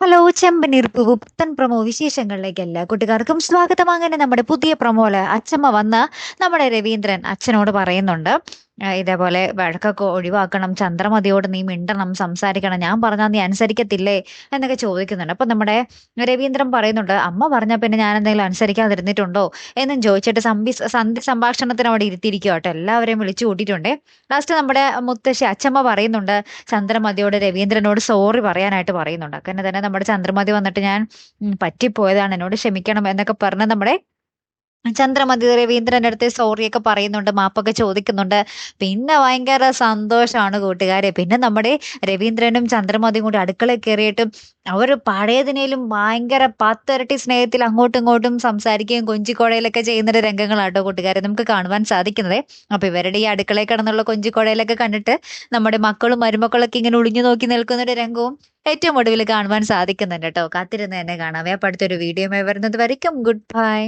Hello ചെമ്പനീർപ്പ് പുത്തൻ promo വിശേഷങ്ങളിലേക്ക് എല്ലാ കൂട്ടുകാർക്കും സ്വാഗതം. അങ്ങനെ നമ്മുടെ പുതിയ പ്രൊമോല് അച്ചമ്മ വന്ന് നമ്മുടെ രവീന്ദ്രൻ അച്ഛനോട് പറയുന്നുണ്ട്, ഇതേപോലെ വഴക്കൊക്കെ ഒഴിവാക്കണം, ചന്ദ്രമതിയോട് നീ മിണ്ടണം, സംസാരിക്കണം, ഞാൻ പറഞ്ഞാൽ നീ അനുസരിക്കത്തില്ലേ എന്നൊക്കെ ചോദിക്കുന്നുണ്ട്. അപ്പൊ നമ്മുടെ രവീന്ദ്രൻ പറയുന്നുണ്ട്, അമ്മ പറഞ്ഞാൽ പിന്നെ ഞാൻ എന്തെങ്കിലും അനുസരിക്കാതിരുന്നിട്ടുണ്ടോ എന്നും ചോദിച്ചിട്ട് സന്ധി സംഭാഷണത്തിന് അവിടെ ഇരുത്തിയിരിക്കുക കേട്ടോ. എല്ലാവരെയും വിളിച്ചു കൂട്ടിയിട്ടുണ്ട്. ലാസ്റ്റ് നമ്മുടെ മുത്തശ്ശി അച്ചമ്മ പറയുന്നുണ്ട് ചന്ദ്രമതിയോട്, രവീന്ദ്രനോട് സോറി പറയാനായിട്ട് പറയുന്നുണ്ട്. അങ്ങനെ തന്നെ നമ്മുടെ ചന്ദ്രമതി വന്നിട്ട് ഞാൻ പറ്റിപ്പോയതാണ്, എന്നോട് ക്ഷമിക്കണം എന്നൊക്കെ പറഞ്ഞ് നമ്മുടെ ചന്ദ്രമതി രവീന്ദ്രന്റെ അടുത്ത് സോറിയൊക്കെ പറയുന്നുണ്ട്, മാപ്പൊക്കെ ചോദിക്കുന്നുണ്ട്. പിന്നെ ഭയങ്കര സന്തോഷമാണ് കൂട്ടുകാരെ. പിന്നെ നമ്മുടെ രവീന്ദ്രനും ചന്ദ്രമതിയും കൂടി അടുക്കളയിൽ കയറിയിട്ടും അവർ പഴയതിനേലും ഭയങ്കര പത്തിരട്ടി സ്നേഹത്തിൽ അങ്ങോട്ടും ഇങ്ങോട്ടും സംസാരിക്കുകയും കൊഞ്ചിക്കോടയിലൊക്കെ ചെയ്യുന്ന രംഗങ്ങളാട്ടോ കൂട്ടുകാരെ നമുക്ക് കാണുവാൻ സാധിക്കുന്നത്. അപ്പൊ ഇവരുടെ ഈ അടുക്കളയിൽ കിടന്നുള്ള കൊഞ്ചിക്കോടയിലൊക്കെ കണ്ടിട്ട് നമ്മുടെ മക്കളും മരുമക്കളൊക്കെ ഇങ്ങനെ ഒളിഞ്ഞു നോക്കി നിൽക്കുന്ന ഒരു രംഗവും ഏറ്റവും ഒടുവിൽ കാണുവാൻ സാധിക്കുന്നുണ്ട് കേട്ടോ. കാത്തിരുന്ന് തന്നെ കാണാവേ. അപ്പൊ അടുത്തൊരു വീഡിയോ വരുന്നത് വരയ്ക്കും ഗുഡ് ബൈ.